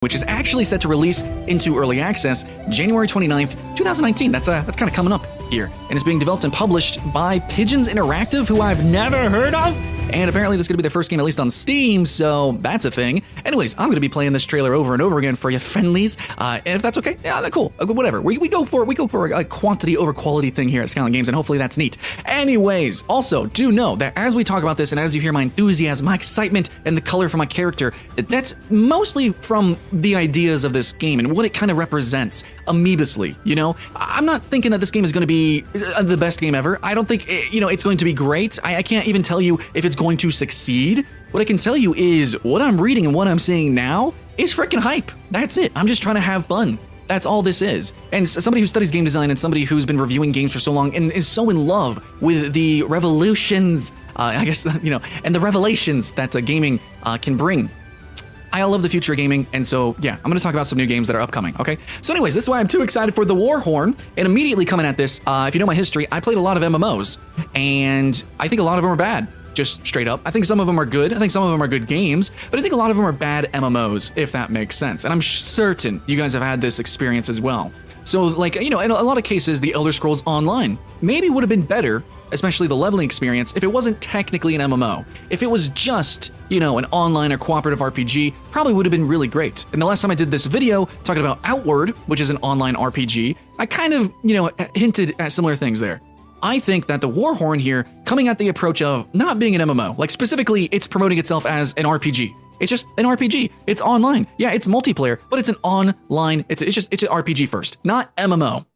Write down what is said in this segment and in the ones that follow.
which is actually set to release into early access January 29th, 2019. That's kind of coming up here. And it's being developed and published by Pigeons Interactive, who I've never heard of. And apparently this is going to be their first game, at least on Steam, so that's a thing. Anyways, I'm going to be playing this trailer over and over again for you friendlies. And if that's okay, yeah, that's cool. Whatever. We go for a quantity over quality thing here at Skyline Games, and hopefully that's neat. Anyways, also, do know that as we talk about this, and as you hear my enthusiasm, my excitement, and the color for my character, that's mostly from the ideas of this game and what it kind of represents amoebously, you know? I'm not thinking that this game is going to be the best game ever. I don't think, it's going to be great. I can't even tell you if it's going to succeed. What I can tell you is what I'm reading and what I'm seeing now is freaking hype. That's it. I'm just trying to have fun. That's all this is. And somebody who studies game design and somebody who's been reviewing games for so long and is so in love with the revolutions, and the revelations that gaming can bring. I love the future of gaming, and so, yeah, I'm going to talk about some new games that are upcoming, okay? So anyways, this is why I'm too excited for the Warhorn, and immediately coming at this, if you know my history, I played a lot of MMOs, and I think a lot of them are bad, just straight up. I think some of them are good, I think some of them are good games, but I think a lot of them are bad MMOs, if that makes sense, and I'm certain you guys have had this experience as well. So, like, in a lot of cases, the Elder Scrolls Online maybe would have been better, especially the leveling experience, if it wasn't technically an MMO. If it was just, an online or cooperative RPG, probably would have been really great. And the last time I did this video talking about Outward, which is an online RPG, I kind of, hinted at similar things there. I think that the Warhorn here, coming at the approach of not being an MMO, like specifically, it's promoting itself as an RPG. It's just an RPG. It's online. Yeah, it's multiplayer, but it's an online. It's an RPG first, not MMO.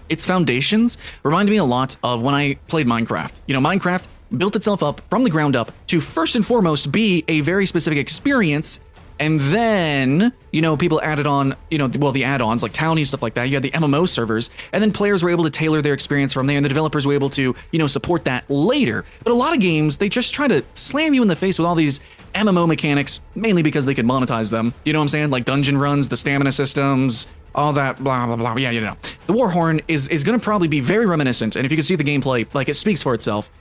Its foundations remind me a lot of when I played Minecraft. Minecraft built itself up from the ground up to first and foremost be a very specific experience. And then, people added on, the add-ons like Townie, stuff like that. You had the MMO servers, and then players were able to tailor their experience from there, and the developers were able to, support that later. But a lot of games, they just try to slam you in the face with all these MMO mechanics, mainly because they could monetize them. You know what I'm saying? Like dungeon runs, the stamina systems, all that, blah, blah, blah. Yeah, The Warhorn is going to probably be very reminiscent, and if you can see the gameplay, like, it speaks for itself.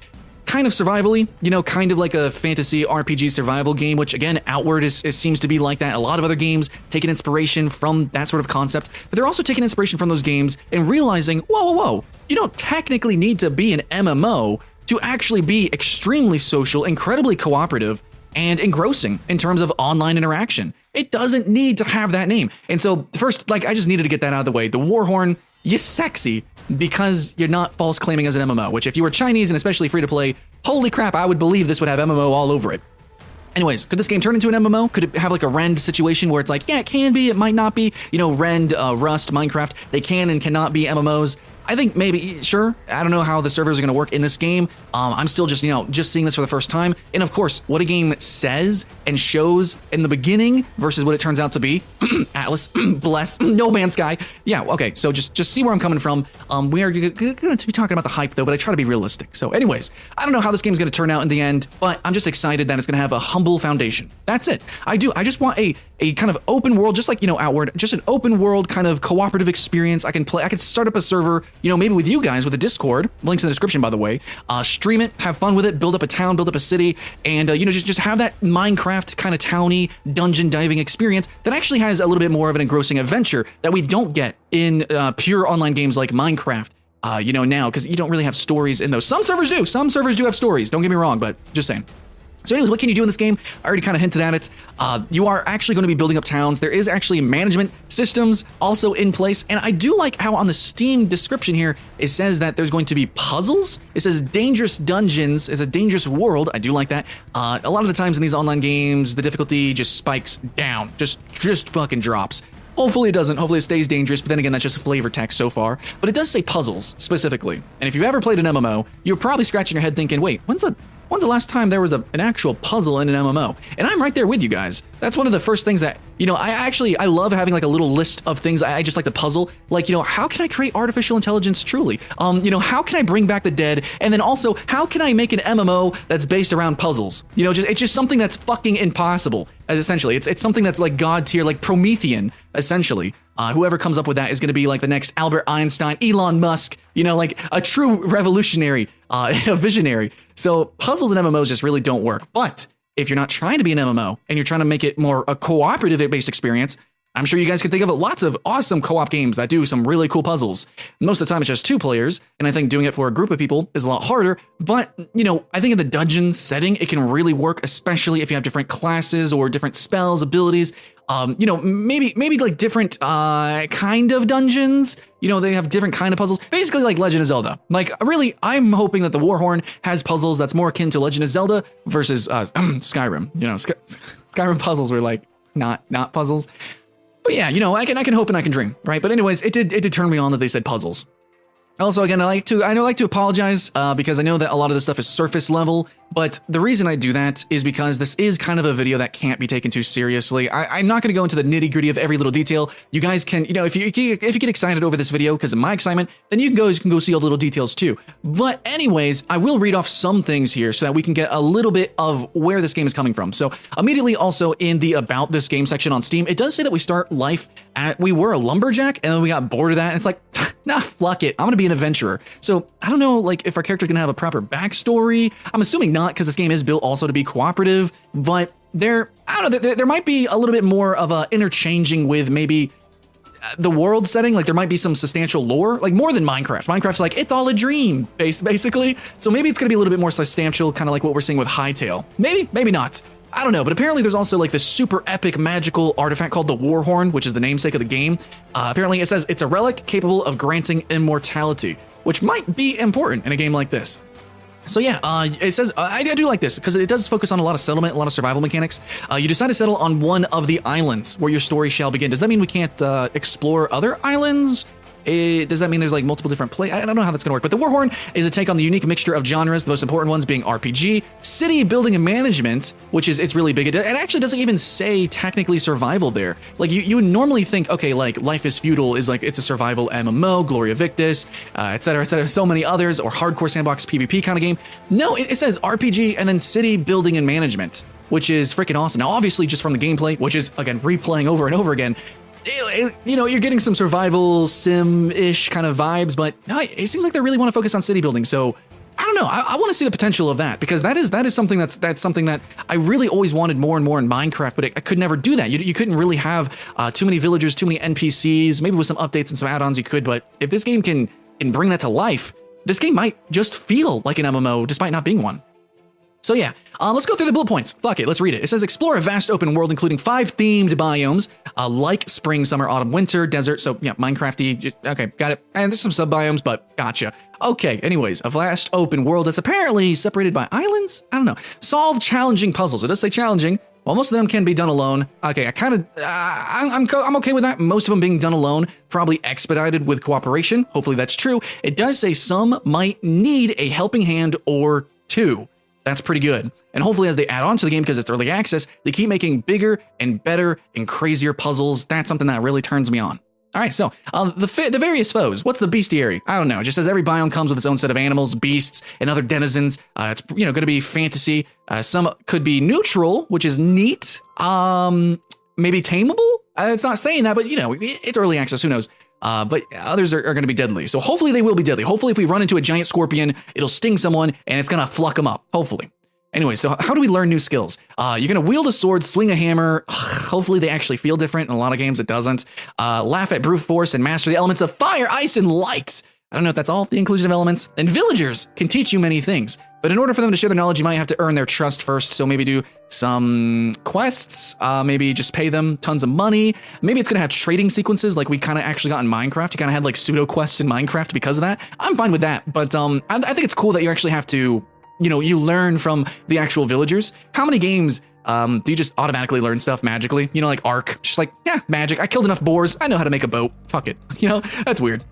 Kind of survivally, kind of like a fantasy RPG survival game, which again, Outward seems to be like that. A lot of other games taking inspiration from that sort of concept, but they're also taking inspiration from those games and realizing, whoa, you don't technically need to be an MMO to actually be extremely social, incredibly cooperative, and engrossing in terms of online interaction. It doesn't need to have that name. And so first, I just needed to get that out of the way. The Warhorn, you're sexy because you're not false claiming as an MMO, which if you were Chinese and especially free to play, holy crap, I would believe this would have MMO all over it. Anyways, could this game turn into an MMO? Could it have like a Rend situation where it's like, yeah, it can be, it might not be, Rend, Rust, Minecraft, they can and cannot be MMOs. I think maybe, sure. I don't know how the servers are going to work in this game. I'm still just, just seeing this for the first time. And of course, what a game says and shows in the beginning versus what it turns out to be. Atlas, bless, No Man's Sky. Yeah, okay, so just see where I'm coming from. We are going to be talking about the hype though, but I try to be realistic. So anyways, I don't know how this game's going to turn out in the end, but I'm just excited that it's going to have a humble foundation. That's it. I just want a kind of open world, just like, Outward, just an open world kind of cooperative experience. I can start up a server, maybe with you guys with a Discord, links in the description, by the way, stream it, have fun with it, build up a town, build up a city, and, just have that Minecraft kind of towny dungeon diving experience that actually has a little bit more of an engrossing adventure that we don't get in pure online games like Minecraft, now, because you don't really have stories in those. Some servers do have stories, don't get me wrong, but just saying. So anyways, what can you do in this game? I already kind of hinted at it. You are actually going to be building up towns. There is actually management systems also in place. And I do like how on the Steam description here, it says that there's going to be puzzles. It says dangerous dungeons. It's a dangerous world. I do like that. A lot of the times in these online games, the difficulty just spikes down, just fucking drops. Hopefully it doesn't. Hopefully it stays dangerous, but then again, that's just flavor text so far. But it does say puzzles, specifically. And if you've ever played an MMO, you're probably scratching your head thinking, wait, when's the last time there was an actual puzzle in an MMO? And I'm right there with you guys. That's one of the first things that, I love having like a little list of things I just like to puzzle. Like, how can I create artificial intelligence truly? How can I bring back the dead? And then also, how can I make an MMO that's based around puzzles? It's just something that's fucking impossible, essentially. It's something that's like God tier, like Promethean, essentially. Whoever comes up with that is going to be like the next Albert Einstein, Elon Musk, like a true revolutionary, a visionary. So puzzles and MMOs just really don't work. But if you're not trying to be an MMO and you're trying to make it more a cooperative based experience, I'm sure you guys can think of lots of awesome co-op games that do some really cool puzzles. Most of the time it's just 2 players, and I think doing it for a group of people is a lot harder, but, you know, I think in the dungeon setting, it can really work, especially if you have different classes or different spells, abilities. You know, maybe like different kind of dungeons. You know, they have different kind of puzzles, basically like Legend of Zelda. Like, really, I'm hoping that the Warhorn has puzzles that's more akin to Legend of Zelda versus Skyrim. You know, Skyrim puzzles were like not puzzles. But yeah, you know, I can hope and I can dream, right? But anyways, it did turn me on that they said puzzles. Also, again, I like to apologize because I know that a lot of this stuff is surface level, but the reason I do that is because this is kind of a video that can't be taken too seriously. I'm not going to go into the nitty-gritty of every little detail. You guys can, you know, if you get excited over this video because of my excitement, then you can go see all the little details too. But anyways, I will read off some things here so that we can get a little bit of where this game is coming from. So immediately also in the About This Game section on Steam, it does say that we start life we were a lumberjack and then we got bored of that. And it's like, nah, fuck it. I'm going to be an adventurer. So I don't know, like, if our character's going to have a proper backstory. I'm assuming not, because this game is built also to be cooperative, but I don't know, there might be a little bit more of a interchanging with maybe the world setting. Like, there might be some substantial lore, like more than Minecraft. Minecraft's like, it's all a dream, basically. So maybe it's going to be a little bit more substantial, kind of like what we're seeing with Hightail. Maybe not. I don't know, but apparently there's also like this super epic magical artifact called the Warhorn, which is the namesake of the game. Apparently it says it's a relic capable of granting immortality, which might be important in a game like this. So yeah, it says, I do like this because it does focus on a lot of settlement, a lot of survival mechanics. You decide to settle on one of the islands where your story shall begin. Does that mean we can't explore other islands? Does that mean there's like multiple different I don't know how that's gonna work, but the Warhorn is a take on the unique mixture of genres, the most important ones being RPG, city building and management, which is, it's really big. It actually doesn't even say technically survival there. Like you would normally think, okay, like Life is Feudal is like, it's a survival MMO, Gloria Victis, et cetera, so many others, or hardcore sandbox PvP kind of game. No, it says RPG and then city building and management, which is freaking awesome. Now, obviously just from the gameplay, which is again, replaying over and over again, you know, you're getting some survival sim-ish kind of vibes, but no, it seems like they really want to focus on city building. So I don't know. I want to see the potential of that, because that is something that's something that I really always wanted more and more in Minecraft, but I could never do that. You couldn't really have too many villagers, too many NPCs. Maybe with some updates and some add-ons you could, but if this game can bring that to life, this game might just feel like an MMO despite not being one. So yeah, let's go through the bullet points. Fuck it, let's read it. It says, explore a vast open world including 5 themed biomes, like spring, summer, autumn, winter, desert. So yeah, Minecrafty, okay, got it. And there's some sub-biomes, but gotcha. Okay, anyways, a vast open world that's apparently separated by islands? I don't know. Solve challenging puzzles. It does say challenging. While most of them can be done alone. Okay, I'm okay with that. Most of them being done alone, probably expedited with cooperation. Hopefully that's true. It does say some might need a helping hand or 2. That's pretty good. And hopefully as they add on to the game, because it's early access, they keep making bigger and better and crazier puzzles. That's something that really turns me on. All right, so the various foes. What's the bestiary? I don't know. It just says every biome comes with its own set of animals, beasts, and other denizens. It's going to be fantasy. Some could be neutral, which is neat. Maybe tameable. It's not saying that, but it's early access. Who knows? But others are going to be deadly. So hopefully they will be deadly. Hopefully if we run into a giant scorpion, it'll sting someone and it's going to pluck them up. Hopefully. Anyway, so how do we learn new skills? You're going to wield a sword, swing a hammer. Hopefully they actually feel different. In a lot of games it doesn't. Laugh at brute force and master the elements of fire, ice, and light. I don't know if that's all the inclusion of elements. And villagers can teach you many things. But in order for them to share their knowledge, you might have to earn their trust first. So maybe do some quests, maybe just pay them tons of money. Maybe it's going to have trading sequences like we kind of actually got in Minecraft. You kind of had like pseudo quests in Minecraft because of that. I'm fine with that. But I think it's cool that you actually have to, you learn from the actual villagers. How many games do you just automatically learn stuff magically? Like Ark, just like, yeah, magic. I killed enough boars. I know how to make a boat. Fuck it. That's weird.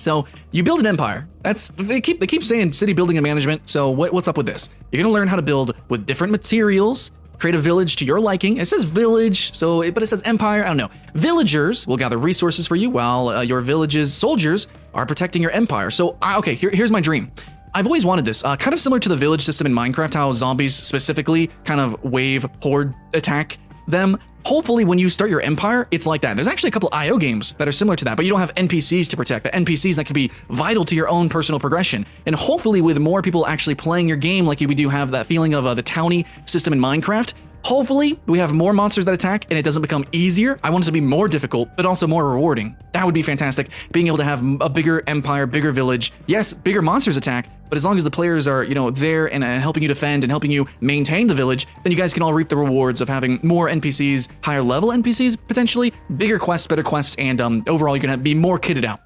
So you build an empire. They keep saying city building and management. So what's up with this? You're gonna learn how to build with different materials, create a village to your liking. It says village, but it says empire. I don't know. Villagers will gather resources for you while your village's soldiers are protecting your empire. So okay, here's my dream. I've always wanted this, kind of similar to the village system in Minecraft, how zombies specifically kind of wave horde attack them. Hopefully when you start your empire, it's like that. There's actually a couple IO games that are similar to that, but you don't have NPCs to protect. The NPCs that can be vital to your own personal progression. And hopefully with more people actually playing your game, like we do have that feeling of the townie system in Minecraft, Hopefully, we have more monsters that attack and it doesn't become easier. I want it to be more difficult, but also more rewarding. That would be fantastic. Being able to have a bigger empire, bigger village. Yes, bigger monsters attack, but as long as the players are, there and helping you defend and helping you maintain the village, then you guys can all reap the rewards of having more NPCs, higher level NPCs, potentially, bigger quests, better quests, and overall you're gonna be more kitted out.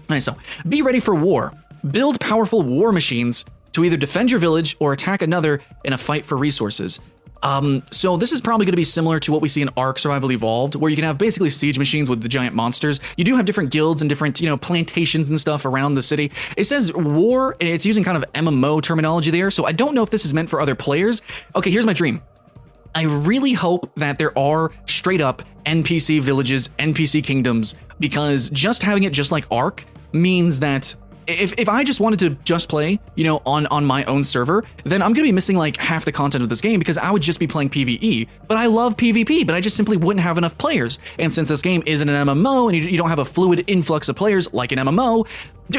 Alright, so be ready for war. Build powerful war machines to either defend your village or attack another in a fight for resources. So this is probably going to be similar to what we see in Ark Survival Evolved, where you can have basically siege machines with the giant monsters. You do have different guilds and different, plantations and stuff around the city. It says war, and it's using kind of MMO terminology there, so I don't know if this is meant for other players. Okay, here's my dream. I really hope that there are straight up NPC villages, NPC kingdoms, because just having it just like Ark means that if I just wanted to just play, on my own server, then I'm gonna be missing like half the content of this game because I would just be playing PvE. But I love PvP, but I just simply wouldn't have enough players. And since this game isn't an MMO and you don't have a fluid influx of players like an MMO,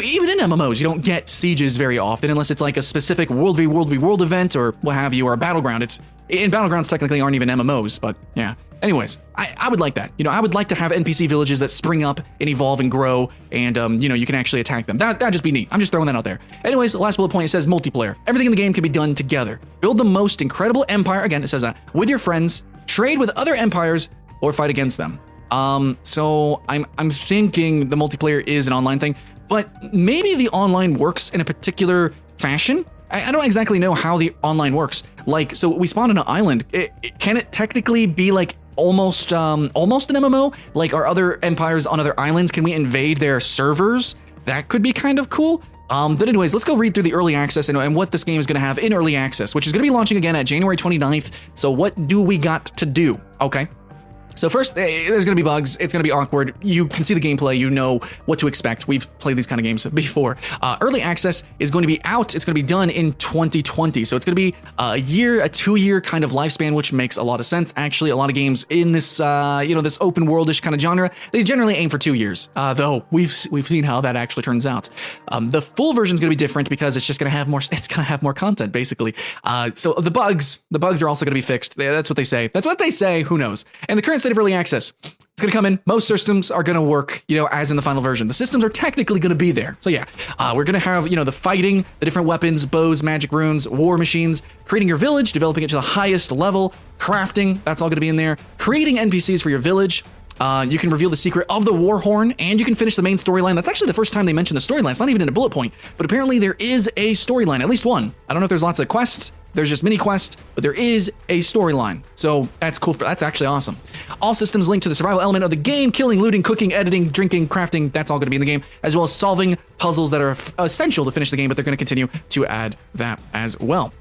even in MMOs, you don't get sieges very often unless it's like a specific World v World event or what have you, or a Battleground. Battlegrounds technically aren't even MMOs, but yeah. Anyways, I would like that. I would like to have NPC villages that spring up and evolve and grow, and you can actually attack them. That'd just be neat. I'm just throwing that out there. Anyways, the last bullet point, it says multiplayer. Everything in the game can be done together. Build the most incredible empire, again, it says that, with your friends, trade with other empires, or fight against them. So I'm thinking the multiplayer is an online thing, but maybe the online works in a particular fashion. I don't exactly know how the online works. Like, so we spawn on an island. Can it technically be like almost an MMO? Like, are other empires on other islands? Can we invade their servers? That could be kind of cool. But anyways, let's go read through the early access and what this game is going to have in early access, which is going to be launching again at January 29th. So what do we got to do? Okay. So first, there's going to be bugs. It's going to be awkward. You can see the gameplay. You know what to expect. We've played these kind of games before. Early access is going to be out. It's going to be done in 2020. So it's going to be a 2-year kind of lifespan, which makes a lot of sense. Actually, a lot of games in this, this open worldish kind of genre, they generally aim for 2 years. Though we've seen how that actually turns out. The full version is going to be different because it's just going to have more. It's going to have more content, basically. So the bugs are also going to be fixed. That's what they say. That's what they say. Who knows? And the current state of early access, it's going to come in. Most systems are going to work, as in the final version. The systems are technically going to be there. So yeah, we're going to have, the fighting, the different weapons, bows, magic runes, war machines, creating your village, developing it to the highest level, crafting, that's all going to be in there, creating NPCs for your village. You can reveal the secret of the Warhorn, and you can finish the main storyline. That's actually the first time they mention the storyline. It's not even in a bullet point, but apparently there is a storyline, at least one. I don't know if there's lots of quests. There's just mini quests, but there is a storyline. So that's cool. That's actually awesome. All systems linked to the survival element of the game: killing, looting, cooking, editing, drinking, crafting. That's all going to be in the game, as well as solving puzzles that are essential to finish the game, but they're going to continue to add that as well.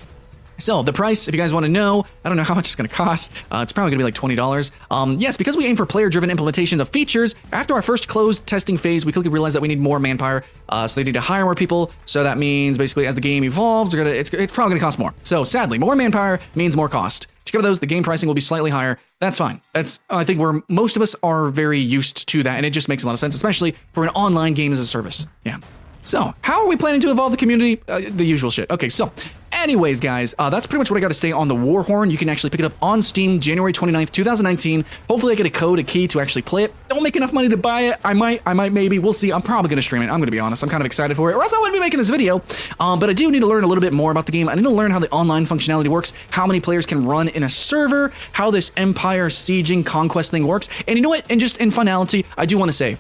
So the price, if you guys want to know, I don't know how much it's going to cost. It's probably going to be like $20. Yes, because we aim for player-driven implementations of features, after our first closed testing phase, we quickly realized that we need more manpower. So they need to hire more people. So that means basically as the game evolves, it's probably going to cost more. So sadly, more manpower means more cost. To cover those, the game pricing will be slightly higher. That's fine. I think most of us are very used to that, and it just makes a lot of sense, especially for an online game as a service. Yeah. So how are we planning to evolve the community? The usual shit. Okay, so anyways, guys, that's pretty much what I got to say on the Warhorn. You can actually pick it up on Steam January 29th, 2019. Hopefully I get a key to actually play it. Don't make enough money to buy it. I might, maybe. We'll see. I'm probably going to stream it. I'm going to be honest. I'm kind of excited for it, or else I wouldn't be making this video. But I do need to learn a little bit more about the game. I need to learn how the online functionality works, how many players can run in a server, how this empire sieging conquest thing works. And you know what? And just in finality, I do want to say,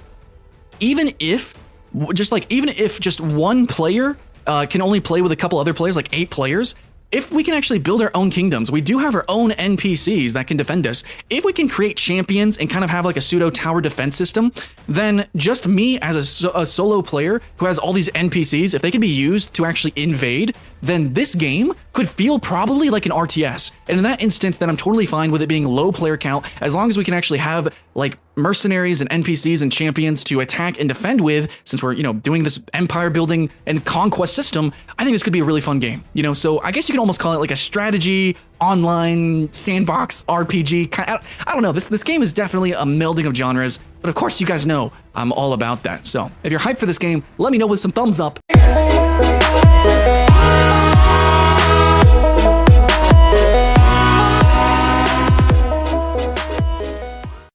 even if just one player can only play with a couple other players, like 8 players, if we can actually build our own kingdoms, we do have our own NPCs that can defend us. If we can create champions and kind of have like a pseudo tower defense system, then just me as a solo player who has all these NPCs, if they can be used to actually invade, then this game could feel probably like an RTS. And in that instance, then I'm totally fine with it being low player count, as long as we can actually have like mercenaries and NPCs and champions to attack and defend with, since we're, doing this empire building and conquest system. I think this could be a really fun game, so I guess you can almost call it like a strategy online sandbox RPG. I don't know. This game is definitely a melding of genres, but of course you guys know I'm all about that. So if you're hyped for this game, let me know with some thumbs up.